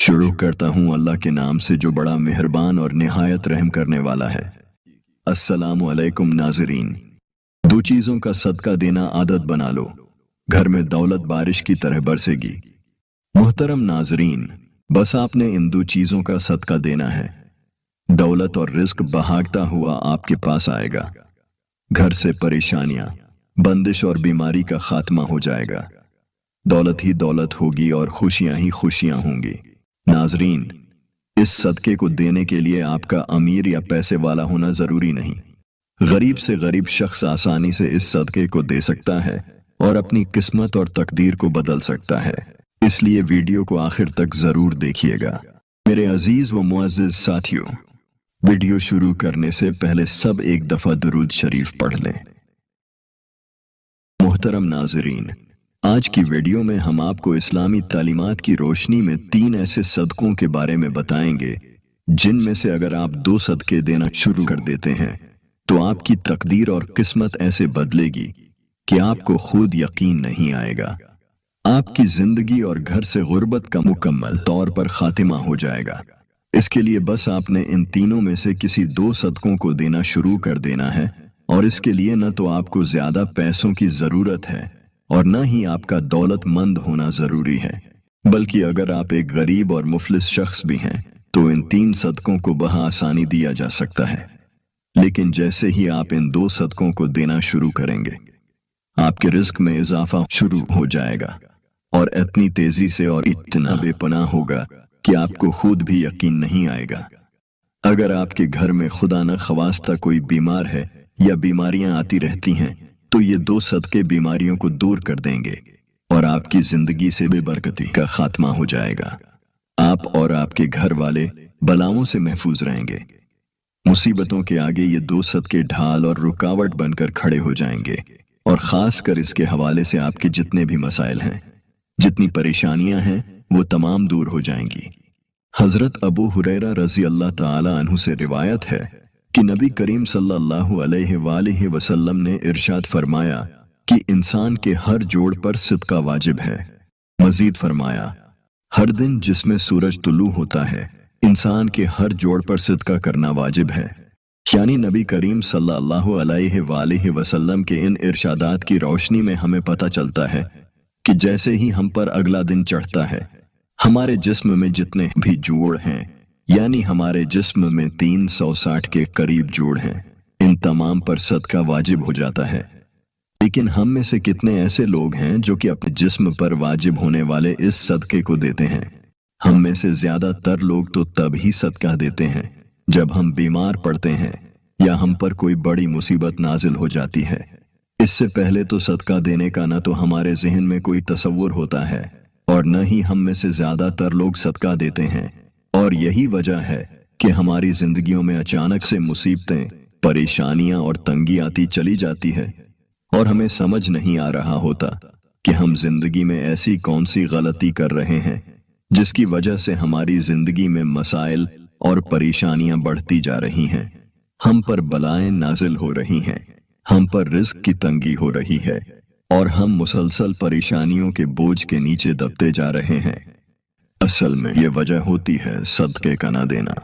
शुरू करता हूँ अल्लाह के नाम से जो बड़ा मेहरबान और निहायत रहम करने वाला है। अस्सलामु अलैकुम नाज़रीन। दो चीज़ों का सदका देना आदत बना लो, घर में दौलत बारिश की तरह बरसेगी। मोहतरम नाज़रीन, बस आपने इन दो चीज़ों का सदका देना है, दौलत और रिस्क बहागता हुआ आपके पास आएगा। घर से परेशानियां, बंदिश और बीमारी का खात्मा हो जाएगा। दौलत ही दौलत होगी और खुशियां ही खुशियां होंगी। नाजरीन, इस सदके को देने के लिए आपका अमीर या पैसे वाला होना जरूरी नहीं। गरीब से गरीब शख्स आसानी से इस सदके को दे सकता है और अपनी किस्मत और तकदीर को बदल सकता है। इसलिए वीडियो को आखिर तक जरूर देखिएगा। मेरे अजीज व मुअज़्ज़िज़ साथियों, वीडियो शुरू करने से पहले सब एक दफा दुरूद शरीफ पढ़ लें। मोहतरम नाजरीन, आज की वीडियो में हम आपको इस्लामी तालीमात की रोशनी में 3 ऐसे सदकों के बारे में बताएंगे जिनमें से अगर आप 2 सदके देना शुरू कर देते हैं तो आपकी तकदीर और किस्मत ऐसे बदलेगी कि आपको खुद यकीन नहीं आएगा। आपकी जिंदगी और घर से गुर्बत का मुकम्मल तौर पर खातिमा हो जाएगा। इसके लिए बस आपने इन तीनों में से किसी 2 सदकों को देना शुरू कर देना है, और इसके लिए न तो आपको ज्यादा पैसों की जरूरत है और न ही आपका दौलतमंद होना जरूरी है, बल्कि अगर आप एक गरीब और मुफलिस शख्स भी हैं तो इन 3 सदकों को बआसानी दिया जा सकता है। लेकिन जैसे ही आप इन 2 सदकों को देना शुरू करेंगे, आपके रिस्क में इजाफा शुरू हो जाएगा और इतनी तेजी से और इतना बेपनाह होगा कि आपको खुद भी यकीन नहीं आएगा। अगर आपके घर में खुदा न खवास्ता कोई बीमार है या बीमारियां आती रहती हैं तो ये 2 सदके बीमारियों को दूर कर देंगे और आपकी जिंदगी से बेबरकती का खात्मा हो जाएगा। आप और आपके घर वाले बलाओं से महफूज रहेंगे। मुसीबतों के आगे ये 2 सदके ढाल और रुकावट बनकर खड़े हो जाएंगे, और खास कर इसके हवाले से आपके जितने भी मसाइल हैं, जितनी परेशानियां हैं, वो तमाम दूर हो जाएंगी। हजरत अबू हुरैरा रज़ी अल्लाह ताला अन्हु से रिवायत है कि नबी करीम सल्लल्लाहु अलैहि वसल्लम ने इरशाद फरमाया कि इंसान के हर जोड़ पर सदका वाजिब है। मजीद फरमाया, हर दिन जिसमें सूरज तुलू होता है, इंसान के हर जोड़ पर सदका करना वाजिब है। यानी नबी करीम सल्लल्लाहु अलैहि वसल्लम के इन इरशादात की रोशनी में हमें पता चलता है कि जैसे ही हम पर अगला दिन चढ़ता है, हमारे जिस्म में जितने भी जोड़ हैं, यानी हमारे जिस्म में 360 के करीब जोड़ हैं, इन तमाम पर सदका वाजिब हो जाता है। लेकिन हम में से कितने ऐसे लोग हैं जो कि अपने जिस्म पर वाजिब होने वाले इस सदके को देते हैं? हम में से ज्यादातर लोग तो तब ही सदका देते हैं जब हम बीमार पड़ते हैं या हम पर कोई बड़ी मुसीबत नाजिल हो जाती है। इससे पहले तो सदका देने का न तो हमारे जहन में कोई तसव्वुर होता है और न ही हम में से ज्यादातर लोग सदका देते हैं, और यही वजह है कि हमारी जिंदगियों में अचानक से मुसीबतें, परेशानियां और तंगी आती चली जाती है और हमें समझ नहीं आ रहा होता कि हम जिंदगी में ऐसी कौन सी गलती कर रहे हैं जिसकी वजह से हमारी जिंदगी में मसाइल और परेशानियां बढ़ती जा रही हैं। हम पर बलाएं नाजिल हो रही हैं, हम पर रिस्क की तंगी हो रही है और हम मुसलसल परेशानियों के बोझ के नीचे दबते जा रहे हैं। असल में ये वजह होती है सदके का ना देना।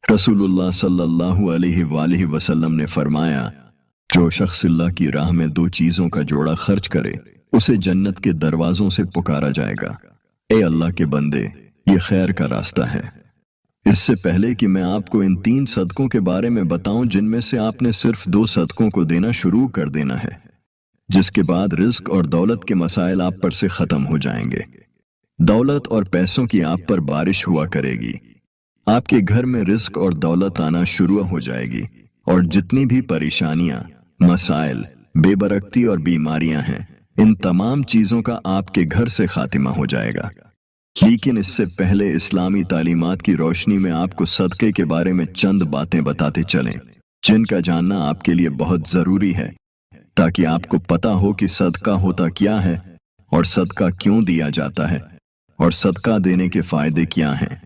रसूलुल्लाह सल्लल्लाहु अलैहि वसल्लम ने फरमाया, जो शख्स अल्लाह की राह में 2 चीजों का जोड़ा खर्च करे, उसे जन्नत के दरवाजों से पुकारा जाएगा। ए अल्लाह के बंदे, ये खैर का रास्ता है। इससे पहले कि मैं आपको इन 3 सदकों के बारे में बताऊं जिनमें से आपने सिर्फ 2 सदकों को देना शुरू कर देना है, जिसके बाद रिस्क और दौलत के मसाइल आप पर से खत्म हो जाएंगे। दौलत और पैसों की आप पर बारिश हुआ करेगी, आपके घर में रिस्क और दौलत आना शुरू हो जाएगी, और जितनी भी परेशानियां, मसाइल, बेबरकती और बीमारियां हैं, इन तमाम चीजों का आपके घर से खातिमा हो जाएगा। लेकिन इससे पहले इस्लामी तालीमात की रोशनी में आपको सदके के बारे में चंद बातें बताते चलें जिनका जानना आपके लिए बहुत जरूरी है, ताकि आपको पता हो कि सदका होता क्या है और सदका क्यों दिया जाता है और सदका देने के फायदे क्या हैं।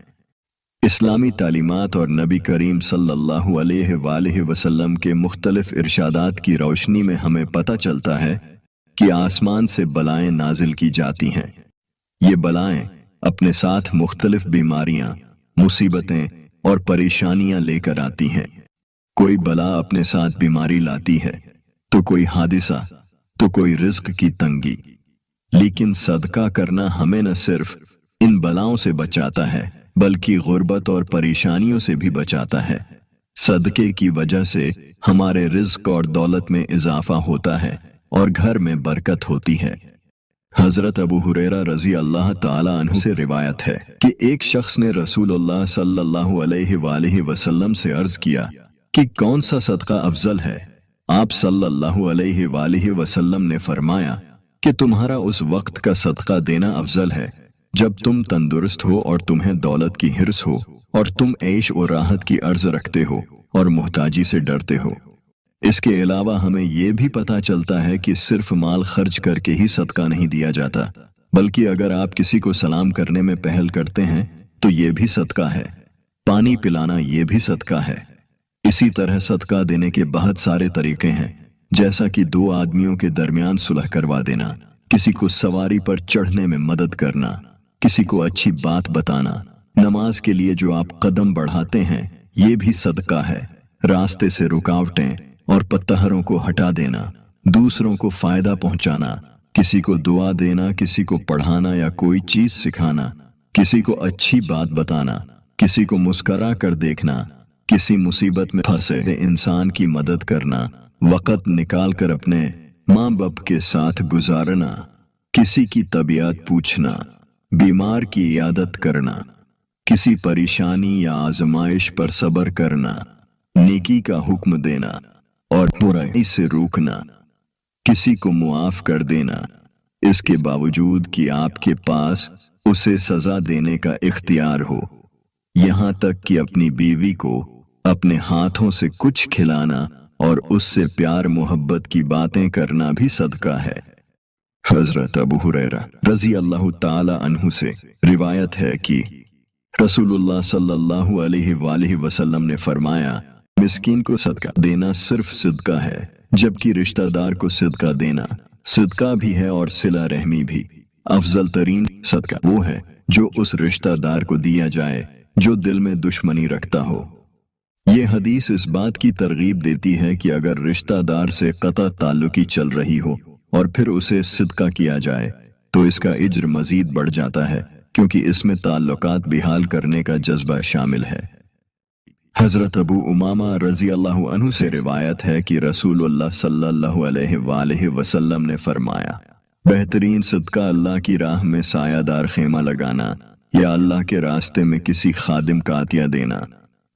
इस्लामी तालीमात और नबी करीम सल्लल्लाहु अलैहि वसल्लम के मुख्तलिफ इरशादात की रोशनी में हमें पता चलता है कि आसमान से बलाएं नाजिल की जाती हैं। ये बलाएं अपने साथ मुख्तलिफ बीमारियां, मुसीबतें और परेशानियां लेकर आती हैं। कोई बला अपने साथ बीमारी लाती है, तो कोई हादिसा, तो कोई रिस्क की तंगी। लेकिन सदका करना हमें न सिर्फ इन बलाओं से बचाता है बल्कि गुर्बत और परेशानियों से भी बचाता है। सदके की वजह से हमारे रिज्क और दौलत में इजाफा होता है और घर में बरकत होती है। हजरत अबू हुरैरा रजी अल्लाह ताला अन्हु से रिवायत है कि एक शख्स ने रसूलुल्लाह सल्लल्लाहु अलैहि वसल्लम से अर्ज किया कि कौन सा सदका अफजल है। आप सल्लल्लाहु अलैहि वसल्लम ने फरमाया कि तुम्हारा उस वक्त का सदका देना अफजल है जब तुम तंदुरुस्त हो और तुम्हें दौलत की हिर्स हो और तुम ऐश और राहत की अर्ज रखते हो और मुहताजी से डरते हो। इसके अलावा हमें यह भी पता चलता है कि सिर्फ माल खर्च करके ही सदका नहीं दिया जाता, बल्कि अगर आप किसी को सलाम करने में पहल करते हैं तो ये भी सदका है। पानी पिलाना ये भी सदका है। इसी तरह सदका देने के बहुत सारे तरीके हैं, जैसा कि दो आदमियों के दरमियान सुलह करवा देना, किसी को सवारी पर चढ़ने में मदद करना, किसी को अच्छी बात बताना, नमाज के लिए जो आप कदम बढ़ाते हैं ये भी सदका है। रास्ते से रुकावटें और पत्थरों को हटा देना, दूसरों को फायदा पहुंचाना, किसी को दुआ देना, किसी को पढ़ाना या कोई चीज सिखाना, किसी को अच्छी बात बताना, किसी को मुस्करा कर देखना, किसी मुसीबत में फंसे इंसान की मदद करना, वक़्त निकाल कर अपने माँ बाप के साथ गुजारना, किसी की तबीयत पूछना, बीमार की इयादत करना, किसी परेशानी या आजमाइश पर सब्र करना, नेकी का हुक्म देना और बुराई से रोकना, किसी को मुआफ कर देना, इसके बावजूद कि आपके पास उसे सजा देने का इख्तियार हो। यहाँ तक कि अपनी बीवी को अपने हाथों से कुछ खिलाना और उससे प्यार मोहब्बत की बातें करना भी सदका है। हजरत अबू हुरैरा रजी अल्लाह ताला अन्हु से रिवायत है कि रसूलुल्लाह सल्लल्लाहु अलैहि वसल्लम ने फरमाया, मिस्कीन को सदका देना सिर्फ सदका है, जबकि रिश्तेदार को सदका देना सदका भी है और सिला रहमी भी। अफजल तरीन सदका वो है जो उस रिश्तेदार को दिया जाए जो दिल में दुश्मनी रखता हो। ये हदीस इस बात की तरगीब देती है कि अगर रिश्तेदार से कता ताल्लुकी चल रही हो और फिर उसे सदका किया जाए तो इसका इज्र मजीद बढ़ जाता है, क्योंकि इसमें ताल्लुकात बिहाल करने का जज्बा शामिल है। हजरत अबू उमामा रजी अल्लाह अन्हु से रिवायत है कि रसूलुल्लाह सल्लल्लाहु अलैहि वसल्लम ने फरमाया, बेहतरीन सदका अल्लाह की राह में सायादार खेमा लगाना, या अल्लाह के रास्ते में किसी खादिम का अतिया देना,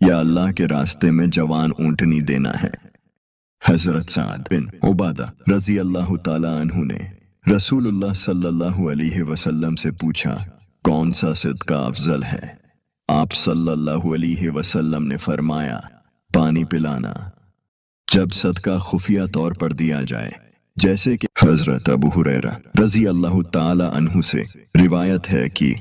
या अल्लाह के रास्ते में जवान ऊंटनी देना है। हजरत साद बिन उबादा रजी अल्लाह ताला अन्हु ने रसूलुल्लाह सल्लल्लाहु अलैहि वसल्लम से पूछा, कौन सा सदका अफजल है? आप सल्लल्लाहु अलैहि वसल्लम ने फरमाया, पानी पिलाना। जब सदका खुफिया तौर पर दिया जाए, जैसे कि हजरत अबू हुरैरा रजी अल्लाह ताला अन्हु से रिवायत है कि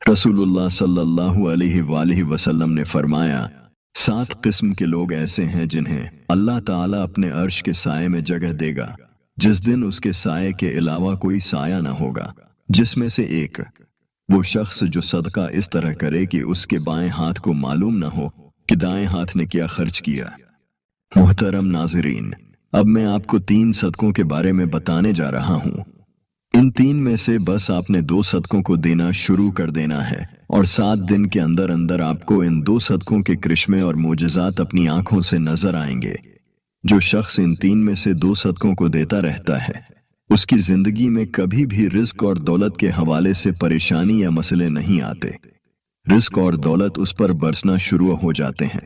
रसूलुल्लाह सल्लल्लाहु अलैहि वसल्लम ने फरमाया, 7 किस्म के लोग ऐसे हैं जिन्हें अल्लाह ताला अपने अर्श के साए में जगह देगा, जिस दिन उसके साए के अलावा कोई साया न होगा। जिसमें से एक वो शख्स जो सदका इस तरह करे कि उसके बाएं हाथ को मालूम न हो कि दाएं हाथ ने क्या खर्च किया। मोहतरम नाज़रीन, अब मैं आपको 3 सदकों के बारे में बताने जा रहा हूँ। इन 3 में से बस आपने 2 सदकों को देना शुरू कर देना है और 7 दिन के अंदर अंदर आपको इन 2 सदकों के करिश्मे और मोजज़ात अपनी आंखों से नजर आएंगे। जो शख्स इन 3 में से 2 सदकों को देता रहता है, उसकी जिंदगी में कभी भी रिस्क और दौलत के हवाले से परेशानी या मसले नहीं आते। रिस्क और दौलत उस पर बरसना शुरू हो जाते हैं।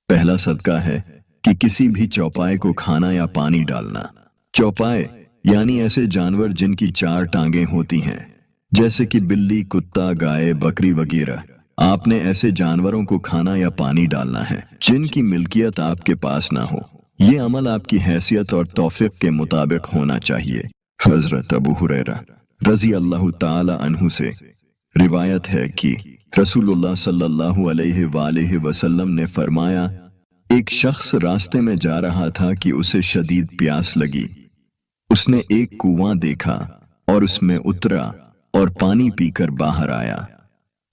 पहला सदका है कि किसी भी चौपाए को खाना या पानी डालना। चौपाए यानी ऐसे जानवर जिनकी 4 टांगें होती हैं, जैसे कि बिल्ली, कुत्ता, गाय, बकरी वगैरह। आपने ऐसे जानवरों को खाना या पानी डालना है जिनकी मिल्कियत आपके पास ना हो। ये अमल आपकी हैसियत और तौफीक के मुताबिक होना चाहिए। हजरत अबू हुरैरा रजी अल्लाह ताला अन्हु से रिवायत है कि रसूलुल्लाह सल्लल्लाहु अलैहि वसल्लम ने फरमाया, एक शख्स रास्ते में जा रहा था कि उसे शदीद प्यास लगी। उसने एक कुआं देखा और उसमें उतरा और पानी पीकर बाहर आया।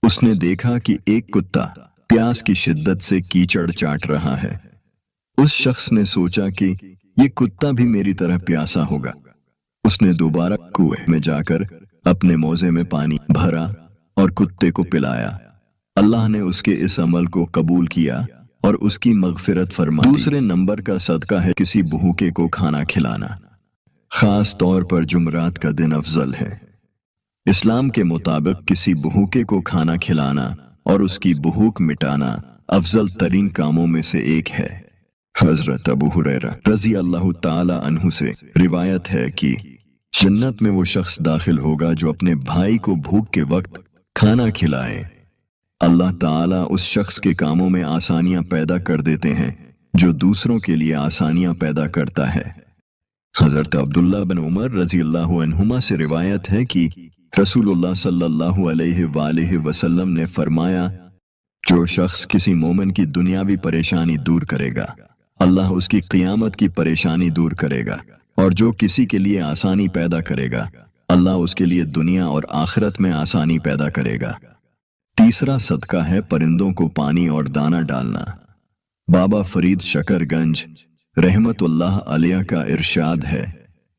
उसने देखा कि एक कुत्ता प्यास की शिद्दत से कीचड़ चाट रहा है। उस शख्स ने सोचा कि ये कुत्ता भी मेरी तरह प्यासा होगा। उसने दोबारा कुएं में जाकर अपने मोजे में पानी भरा और कुत्ते को पिलाया। अल्लाह ने उसके इस अमल को कबूल किया और उसकी मगफिरत फरमा दी। दूसरे नंबर का सदका है किसी भूखे को खाना खिलाना। खास तौर पर जुमरात का दिन अफजल है। इस्लाम के मुताबिक किसी भूखे को खाना खिलाना और उसकी भूख मिटाना अफजल तरीन कामों में से एक है। हजरत अबू हुरैरा रजी अल्लाह ताला अन्हु से रिवायत है कि जन्नत में वो शख्स दाखिल होगा जो अपने भाई को भूख के वक्त खाना खिलाए। अल्लाह ताला उस शख्स के कामों में आसानियां पैदा कर देते हैं जो दूसरों के लिए आसानियां पैदा करता है। हजरत अब्दुल्ला बिन उमर रजी अल्लाह अन्हुमा से रिवायत है कि रसूलुल्लाह सल्लल्लाहु अलैहि वसल्लम ने फरमाया, जो शख्स किसी मोमिन की दुनियावी परेशानी दूर करेगा, अल्लाह उसकी क़ियामत की परेशानी दूर करेगा, और जो किसी के लिए आसानी पैदा करेगा, अल्लाह उसके लिए दुनिया और आखिरत में आसानी पैदा करेगा। तीसरा सदका है परिंदों को पानी और दाना डालना। बाबा फरीद शकरगंज रहमतुल्लाह अलैह का इरशाद है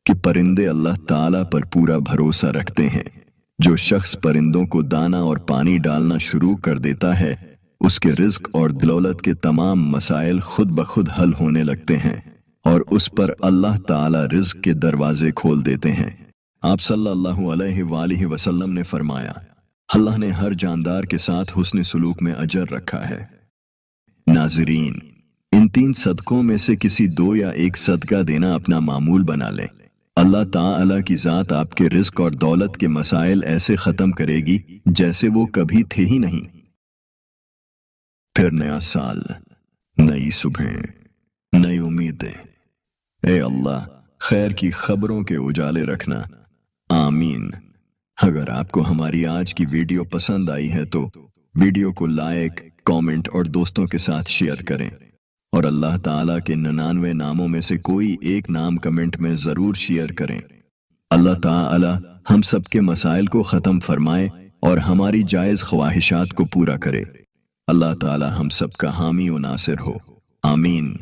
कि परिंदे अल्लाह ताला पर पूरा भरोसा रखते हैं। जो शख्स परिंदों को दाना और पानी डालना शुरू कर देता है, उसके रिज्क और दौलत के तमाम मसाइल खुद ब खुद हल होने लगते हैं और उस पर अल्लाह ताला रिज्क के दरवाजे खोल देते हैं। आप सल्लल्लाहु अलैहि वसल्लम ने फरमाया, अल्लाह ने हर जानदार के साथ हुस्न सुलूक में अजर रखा है। नाज़रीन, इन 3 सदकों में से किसी 2 या 1 सदका देना अपना मामूल बना लें। अल्लाह ताला की ज़ात आपके रिज्क और दौलत के मसाइल ऐसे ख़त्म करेगी जैसे वो कभी थे ही नहीं। फिर नया साल, नई सुबह, नई उम्मीदें। ए अल्लाह, खैर की खबरों के उजाले रखना, आमीन। अगर आपको हमारी आज की वीडियो पसंद आई है तो वीडियो को लाइक, कमेंट और दोस्तों के साथ शेयर करें, और अल्लाह ताला के 99 नामों में से कोई एक नाम कमेंट में ज़रूर शेयर करें। अल्लाह ताला हम सबके मसाइल को ख़त्म फरमाए और हमारी जायज़ ख्वाहिशात को पूरा करे। अल्लाह ताला हम सबका हामी व नासिर हो, आमीन।